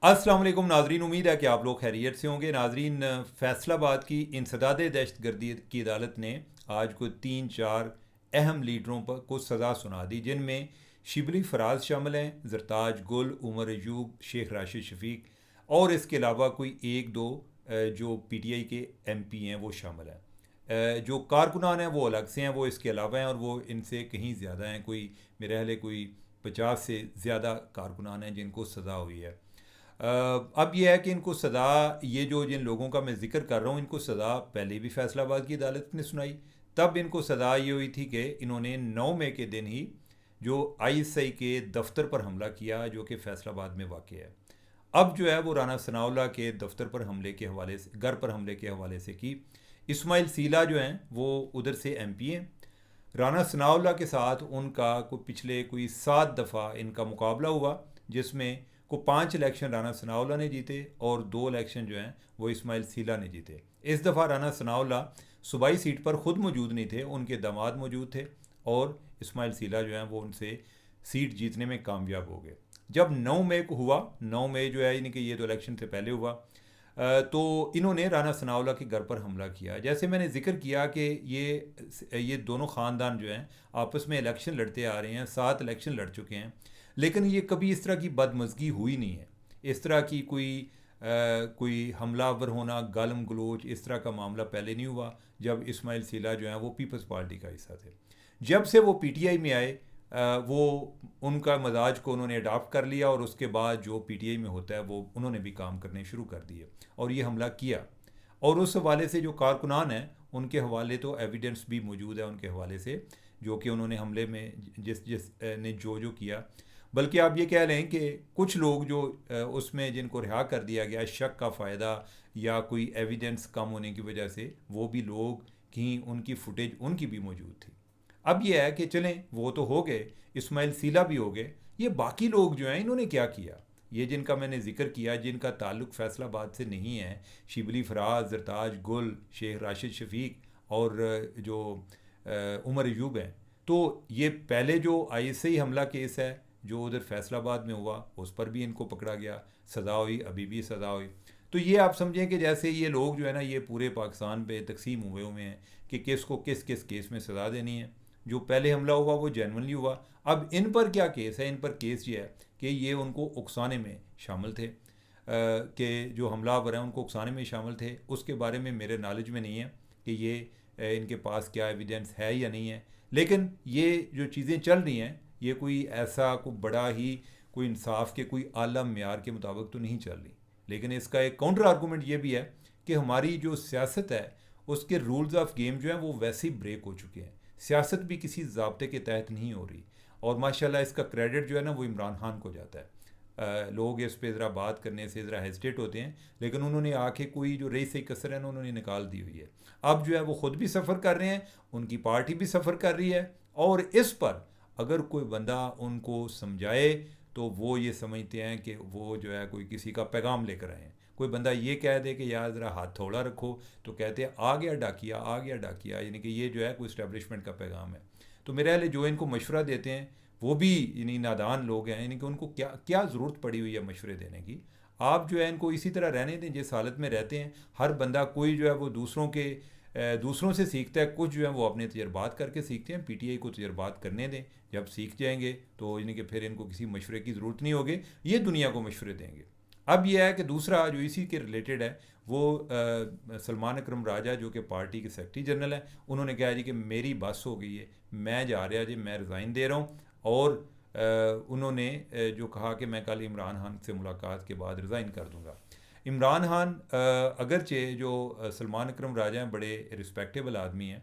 अस्सलाम वालेकुम नाजरीन, उम्मीद है कि आप लोग खैरियत से होंगे। नाजरीन, फैसलाबाद की इंसदाद दहशतगर्दी की अदालत ने आज को 3-4 अहम लीडरों पर को सज़ा सुना दी, जिनमें शिबली फराज शामिल हैं, जरताज गुल, उमर अयूब, शेख राशिद शफीक और इसके अलावा कोई एक दो जो पीटीआई के एमपी हैं वो शामिल हैं। जो कारकुनान हैं वो अलग से हैं, वो इसके अलावा हैं और वो इनसे कहीं ज़्यादा हैं। कोई मेरे ख्याल है कोई 50 से ज़्यादा कारकुनान हैं जिनको सज़ा हुई है। अब यह है कि इनको सज़ा, ये जो जिन लोगों का मैं ज़िक्र कर रहा हूँ, इनको सज़ा पहले भी फैसलाबाद की अदालत ने सुनाई। तब इनको सज़ा ये हुई थी कि इन्होंने 9 मई के दिन ही जो आईएसआई के दफ्तर पर हमला किया, जो कि फैसलाबाद में वाक़ है। अब जो है वो राना सनाउल्लाह के दफ्तर पर हमले के हवाले से, घर पर हमले के हवाले से की। इस्माइल सीला जो हैं वो उधर से एमपी हैं। राना सनाउल्लाह के साथ उनका पिछले कोई 7 दफ़ा इनका मुकाबला हुआ, जिसमें को 5 इलेक्शन राना सनाउल्लाह ने जीते और 2 इलेक्शन जो हैं वो इस्माइल सीला ने जीते। इस दफ़ा राना सनाउल्लाह सूबाई सीट पर ख़ुद मौजूद नहीं थे, उनके दामाद मौजूद थे और इस्माइल सीला जो हैं वो उनसे सीट जीतने में कामयाब हो गए। जब 9 मई को हुआ, 9 मई जो है, यानी कि ये तो इलेक्शन से पहले हुआ, तो इन्होंने राना सनाउल्लाह के घर पर हमला किया। जैसे मैंने जिक्र किया कि ये दोनों ख़ानदान जो हैं आपस में इलेक्शन लड़ते आ रहे हैं, 7 इलेक्शन लड़ चुके हैं, लेकिन ये कभी इस तरह की बदमज़गी हुई नहीं है। इस तरह की कोई हमलावर होना, गालम गलोच, इस तरह का मामला पहले नहीं हुआ जब इस्माइल सीला जो हैं वो पीपल्स पार्टी का हिस्सा थे। जब से वो पीटीआई में आए, वो उनका मजाज को उन्होंने अडाप्ट कर लिया और उसके बाद जो पीटीआई में होता है वो उन्होंने भी काम करने शुरू कर दिए और ये हमला किया। और उस हवाले से जो कारकुनान हैं उनके हवाले तो एविडेंस भी मौजूद है उनके हवाले से, जो कि उन्होंने हमले में जिस जिस ने जो किया। बल्कि आप ये कह लें कि कुछ लोग जो उसमें जिनको रिहा कर दिया गया शक का फ़ायदा या कोई एविडेंस कम होने की वजह से, वो भी लोग कहीं उनकी फुटेज उनकी भी मौजूद थी। अब ये है कि चलें, वो तो हो गए, इस्माइल सीला भी हो गए, ये बाकी लोग जो हैं इन्होंने क्या किया? ये जिनका मैंने जिक्र किया, जिनका ताल्लुक़ फैसलाबाद से नहीं है, शिबली फराज, जरताज गुल, शेख राशिद शफीक और जो उमर अयूब हैं, तो ये पहले जो आईएसआई हमला केस है जो उधर फैसलाबाद में हुआ, उस पर भी इनको पकड़ा गया, सज़ा हुई, अभी भी सज़ा हुई। तो ये आप समझें कि जैसे ये लोग जो है ना, ये पूरे पाकिस्तान पे तकसीम हुए हुए हैं कि किस को किस किस केस में सज़ा देनी है। जो पहले हमला हुआ वो जेनवनली हुआ, अब इन पर क्या केस है? इन पर केस ये है कि ये उनको उकसाने में शामिल थे, कि जो हमलावर हैं उनको उकसाने में शामिल थे। उसके बारे में मेरे नॉलेज में नहीं है कि ये इनके पास क्या एविडेंस है या नहीं है, लेकिन ये जो चीज़ें चल रही हैं ये कोई ऐसा कोई बड़ा ही कोई इंसाफ के कोई आला म्यार के मुताबिक तो नहीं चल रही। लेकिन इसका एक काउंटर आर्गूमेंट ये भी है कि हमारी जो सियासत है उसके रूल्स ऑफ गेम जो हैं वो वैसे ही ब्रेक हो चुके हैं। सियासत भी किसी ज़ाब्ते के तहत नहीं हो रही और माशाल्लाह इसका क्रेडिट जो है ना वो इमरान खान को जाता है। लोग इस पे ज़रा बात करने से ज़रा हेजिटेट होते हैं, लेकिन उन्होंने आके कोई जो रही सही कसर है ना उन्होंने निकाल दी हुई है। अब जो है वो ख़ुद भी सफ़र कर रहे हैं, उनकी पार्टी भी सफ़र कर रही है और इस पर अगर कोई बंदा उनको समझाए तो वो ये समझते हैं कि वो जो है कोई किसी का पैगाम लेकर आए हैं। कोई बंदा ये कह दे कि यार ज़रा हाथ थोड़ा रखो तो कहते हैं आ गया डाकिया, आ गया डाकिया, यानी कि ये जो है कोई इस्टेब्लिशमेंट का पैगाम है। तो मेरे ख्याल जो इनको मशवरा देते हैं वो भी यानी नादान लोग हैं, यानी कि उनको क्या क्या ज़रूरत पड़ी हुई है मशवरे देने की। आप जो है इनको इसी तरह रहने दें जिस हालत में रहते हैं। हर बंदा कोई जो है वो दूसरों से सीखता है, कुछ जो है वो अपने तजर्बात करके सीखते हैं। पीटीआई को तजर्बात करने दें, जब सीख जाएंगे तो यानी कि फिर इनको किसी मशवरे की ज़रूरत नहीं होगी, ये दुनिया को मशवरे देंगे। अब यह है कि दूसरा जो इसी के रिलेटेड है वो सलमान अकरम राजा जो कि पार्टी के सेक्रेटरी जनरल हैं, उन्होंने कहा जी कि मेरी बस हो गई है, मैं जा रहा जी, मैं रिज़ाइन दे रहा हूँ। और उन्होंने जो कहा कि मैं कल इमरान खान से मुलाकात के बाद रिज़ाइन कर दूँगा। इमरान खान अगरचे जो सलमान अकरम राजा हैं बड़े रिस्पेक्टेबल आदमी हैं,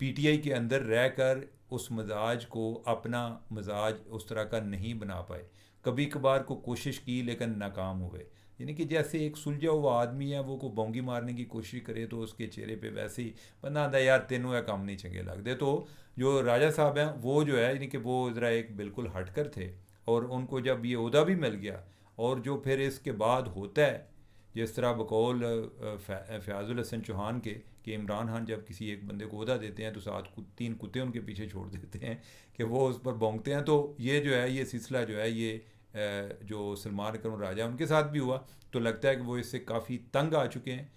पीटीआई के अंदर रह कर उस मजाज को अपना मजाज उस तरह का नहीं बना पाए। कभी कभार को कोशिश की लेकिन नाकाम हुए। यानी कि जैसे एक सुलझा हुआ आदमी है वो को बोंगी मारने की कोशिश करे तो उसके चेहरे पे वैसे ही बंदा आंदा यार तेनों है काम नहीं चंगे लगते। तो जो राजा साहब हैं वो जो है यानी कि वो ज़रा एक बिल्कुल हटकर थे और उनको जब ये ओहदा भी मिल गया और जो फिर इसके बाद होता है जिस तरह बकौल फ़याज़ुल हसन चौहान के कि इमरान खान जब किसी एक बंदे को ओहदा देते हैं तो 3 कुत्ते उनके पीछे छोड़ देते हैं कि वो उस पर भौंकते हैं। तो ये जो है ये सिलसिला जो है ये जो सलमान अकरम राजा उनके साथ भी हुआ, तो लगता है कि वो इससे काफ़ी तंग आ चुके हैं।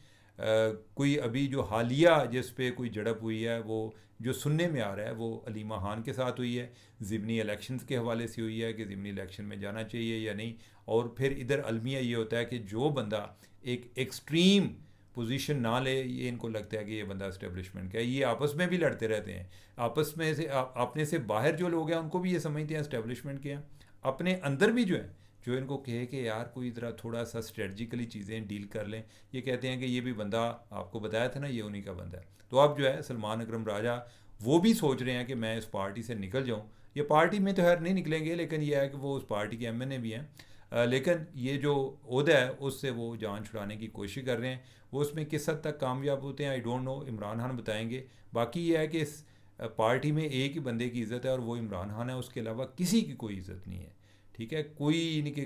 कोई अभी जो हालिया जिस पे कोई झड़प हुई है, वो जो सुनने में आ रहा है वो अलीमा खान के साथ हुई है, ज़िमनी इलेक्शंस के हवाले से हुई है कि ज़िमनी इलेक्शन में जाना चाहिए या नहीं। और फिर इधर अलमिया ये होता है कि जो बंदा एक एक्सट्रीम पोजीशन ना ले, ये इनको लगता है कि ये बंदा इस्टेब्लिशमेंट का है। ये आपस में भी लड़ते रहते हैं, आपस में से अपने से बाहर जो लोग हैं उनको भी ये समझते हैं इस्टेब्लिशमेंट के हैं, अपने अंदर भी जो है, जो इनको कहे कि यार कोई ज़रा थोड़ा सा स्ट्रेटजिकली चीज़ें डील कर लें, ये कहते हैं कि ये भी बंदा आपको बताया था ना, ये उन्हीं का बंदा है। तो अब जो है सलमान अकरम राजा वो भी सोच रहे हैं कि मैं इस पार्टी से निकल जाऊं। ये पार्टी में तो खैर नहीं निकलेंगे, लेकिन ये है कि वो उस पार्टी के एमएनए भी हैं। लेकिन ये जो ओहदा है उससे वो जान छुड़ाने की कोशिश कर रहे हैं। वो उसमें किस हद तक कामयाब होते हैं I don't know, Imran Khan बताएंगे। बाकी ये है कि इस पार्टी में एक ही बंदे की इज़्ज़त है और वो इमरान खान है, उसके अलावा किसी की कोई इज़्ज़त नहीं है। ठीक है, कोई यानी कि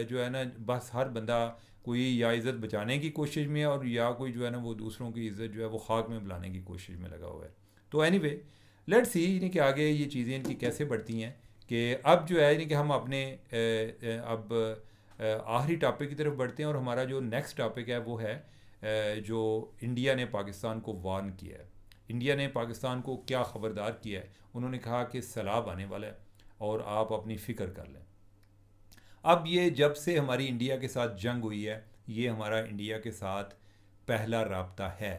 जो है ना, बस हर बंदा कोई या इज़्ज़त बचाने की कोशिश में है और या कोई जो है ना वो दूसरों की इज़्ज़त जो है वो खाक में बुलाने की कोशिश में लगा हुआ है। तो एनीवे लेट्स सी यानी कि आगे ये चीज़ें इनकी कैसे बढ़ती हैं। कि अब जो है यानी कि हम अपने अब आखिरी टॉपिक की तरफ बढ़ते हैं, और हमारा जो नेक्स्ट टॉपिक है वो है जो इंडिया ने पाकिस्तान को वार्न किया है। इंडिया ने पाकिस्तान को क्या ख़बरदार किया है, उन्होंने कहा कि सैलाब आने वाला है और आप अपनी फ़िक्र कर लें। अब ये जब से हमारी इंडिया के साथ जंग हुई है, ये हमारा इंडिया के साथ पहला राब्ता है।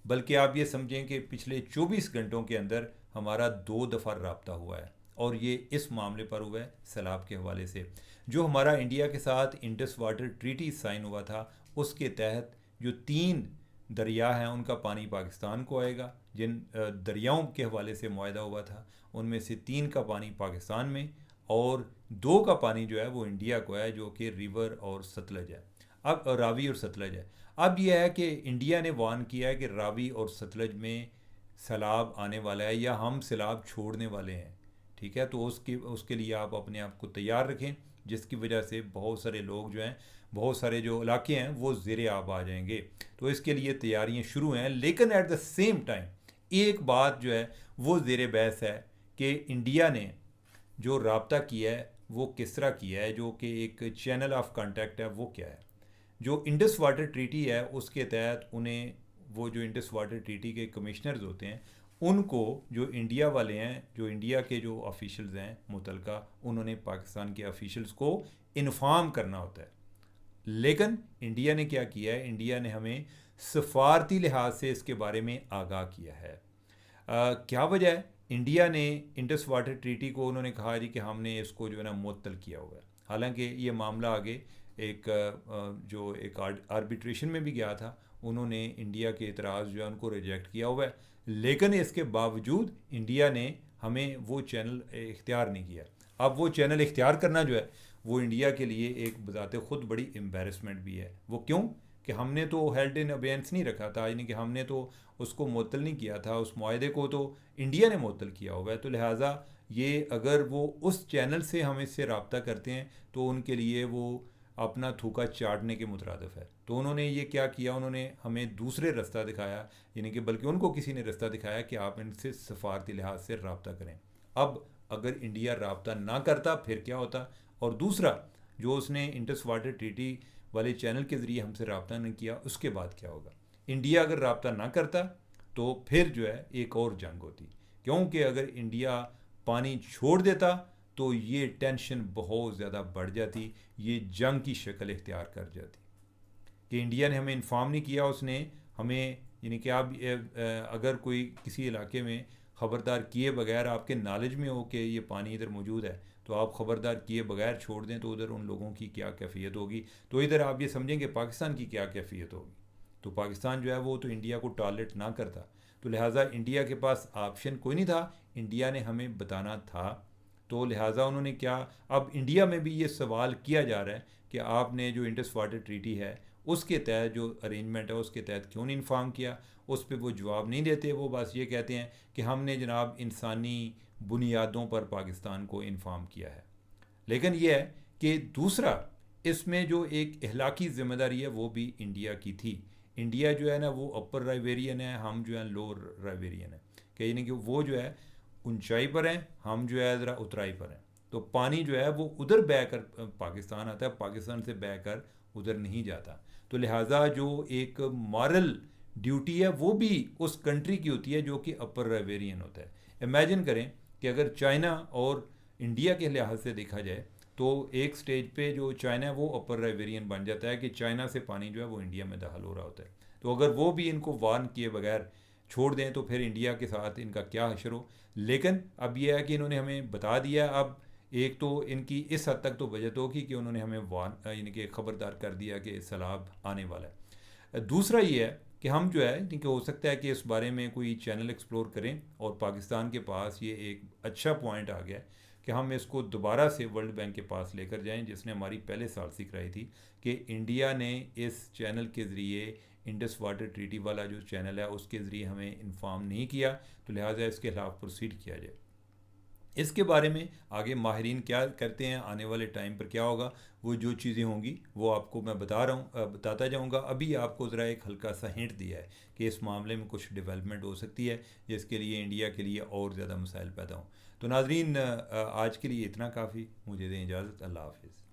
बल्कि आप ये समझें कि पिछले 24 घंटों के अंदर हमारा 2 दफ़ा राब्ता हुआ है, और ये इस मामले पर हुआ है सैलाब के हवाले से। जो हमारा इंडिया के साथ इंडस वाटर ट्रीटी साइन हुआ था, उसके तहत जो 3 दरिया हैं उनका पानी पाकिस्तान को आएगा। जिन दरियाओं के हवाले से मुआहदा हुआ था उनमें से 3 का पानी पाकिस्तान में और 2 का पानी जो है वो इंडिया को है, जो कि रिवर और सतलज है। अब रावी और सतलज है। अब यह है कि इंडिया ने वार्न किया है कि रावी और सतलज में सैलाब आने वाला है या हम सैलाब छोड़ने वाले हैं। ठीक है, तो उसके उसके लिए आप अपने आप को तैयार रखें, जिसकी वजह से बहुत सारे लोग जो हैं, बहुत सारे जो इलाके हैं वो ज़ेरे आब आ जाएंगे। तो इसके लिए तैयारियां शुरू हैं, लेकिन एट द सेम टाइम एक बात जो है वो ज़ेरे बहस है कि इंडिया ने जो राब्ता किया है वो किस तरह किया है, जो कि एक चैनल ऑफ कांटेक्ट है वो क्या है। जो इंडस वाटर ट्रीटी है उसके तहत उन्हें, वो जो इंडस वाटर ट्रीटी के कमिश्नर्स होते हैं उनको, जो इंडिया वाले हैं, जो इंडिया के जो ऑफिशियल्स हैं मुतलका, उन्होंने पाकिस्तान के ऑफिशियल्स को इन्फॉर्म करना होता है। लेकिन इंडिया ने क्या किया है, इंडिया ने हमें सफारती लिहाज से इसके बारे में आगाह किया है। क्या वजह है? इंडिया ने इंडस वाटर ट्रीटी को उन्होंने कहा जी कि हमने इसको जो है ना मुअत्तल किया हुआ है। हालांकि ये मामला आगे एक जो एक आर्बिट्रेशन में भी गया था, उन्होंने इंडिया के एतराज़ जो है उनको रिजेक्ट किया हुआ है। लेकिन इसके बावजूद इंडिया ने हमें वो चैनल इख्तियार नहीं किया। अब वो चैनल इख्तियार करना जो है वो इंडिया के लिए एक बजाते ख़ुद बड़ी एम्बेरसमेंट भी है। वो क्यों? कि हमने तो हेल्ड इन अबेंस नहीं रखा था, यानी कि हमने तो उसको मुअत्तल नहीं किया था, उस मुआहदे को तो इंडिया ने मुअत्तल किया हुआ है। तो लिहाजा ये अगर वो उस चैनल से हम इससे रब्ता करते हैं तो उनके लिए वो अपना थूका चाटने के मुतरादिफ है। तो उन्होंने ये क्या किया, उन्होंने हमें दूसरे रास्ता दिखाया, यानी कि बल्कि उनको किसी ने रास्ता दिखाया कि आप इनसे सफारती लिहाज से रब्ता करें। अब अगर इंडिया रब्ता ना करता फिर क्या होता? और दूसरा, जो उसने इंडस वाटर ट्रीटी वाले चैनल के ज़रिए हमसे रब्ता नहीं किया, उसके बाद क्या होगा? इंडिया अगर रब्ता ना करता तो फिर जो है एक और जंग होती, क्योंकि अगर इंडिया पानी छोड़ देता तो ये टेंशन बहुत ज़्यादा बढ़ जाती, ये जंग की शक्ल इख्तियार कर जाती। कि इंडिया ने हमें इन्फॉर्म नहीं किया, उसने हमें, यानी कि आप अगर कोई किसी इलाके में ख़बरदार किए बगैर आपके नॉलेज में हो कि ये पानी इधर मौजूद है, तो आप ख़बरदार किए बगैर छोड़ दें तो उधर उन लोगों की क्या कैफियत होगी। तो इधर आप ये समझेंगे पाकिस्तान की क्या कैफियत होगी। तो पाकिस्तान जो है वो तो इंडिया को टॉलरेट ना करता। तो लिहाजा इंडिया के पास ऑप्शन कोई नहीं था, इंडिया ने हमें बताना था। तो लिहाजा उन्होंने क्या, अब इंडिया में भी ये सवाल किया जा रहा है कि आपने जो इंडस वाटर ट्रीटी है उसके तहत जो अरेंजमेंट है उसके तहत क्यों नहीं इन्फॉर्म किया। उस पर वो जवाब नहीं देते, वो बस ये कहते हैं कि हमने जनाब इंसानी बुनियादों पर पाकिस्तान को इन्फॉर्म किया है। लेकिन यह है कि दूसरा, इसमें जो एक अखलाकी ज़िम्मेदारी है वो भी इंडिया की थी। इंडिया जो है ना वो अपर राइवेरियन है, हम जो है लोअर राइवेरियन है, कि यानी कि वो जो है ऊंचाई पर हैं, हम जो है ज़रा उतराई पर हैं। तो पानी जो है वो उधर बह कर पाकिस्तान आता है, पाकिस्तान से बह कर उधर नहीं जाता। तो लिहाजा जो एक मॉरल ड्यूटी है वो भी उस कंट्री की होती है जो कि अपर राइवेरियन होता है। इमेजिन करें कि अगर चाइना और इंडिया के लिहाज से देखा जाए तो एक स्टेज पे जो चाइना है वो अपर राइवेरियन बन जाता है कि चाइना से पानी जो है वो इंडिया में दाखिल हो रहा होता है। तो अगर वो भी इनको वार्न किए बगैर छोड़ दें तो फिर इंडिया के साथ इनका क्या हशर हो। लेकिन अब यह है कि इन्होंने हमें बता दिया। अब एक तो इनकी इस हद तक तो बचत होगी कि उन्होंने हमें वार्न यानी कि खबरदार कर दिया कि सैलाब आने वाला है। दूसरा ये है कि हम जो है कि हो सकता है कि इस बारे में कोई चैनल एक्सप्लोर करें, और पाकिस्तान के पास ये एक अच्छा पॉइंट आ गया है कि हम इसको दोबारा से वर्ल्ड बैंक के पास लेकर जाएं, जिसने हमारी पहले साल से कराई थी कि इंडिया ने इस चैनल के ज़रिए इंडस वाटर ट्रीटी वाला जो चैनल है उसके ज़रिए हमें इन्फॉर्म नहीं किया, तो लिहाजा इसके खिलाफ प्रोसीड किया जाए। इसके बारे में आगे माहिरीन क्या करते हैं, आने वाले टाइम पर क्या होगा, वो जो चीज़ें होंगी वो आपको मैं बताता जाऊंगा। अभी आपको ज़रा एक हल्का सा हिंट दिया है कि इस मामले में कुछ डेवलपमेंट हो सकती है जिसके लिए इंडिया के लिए और ज़्यादा मसाइल पैदा हों। तो नाजरीन, आज के लिए इतना काफ़ी, मुझे दें इजाज़त। अल्लाह हाफिज़।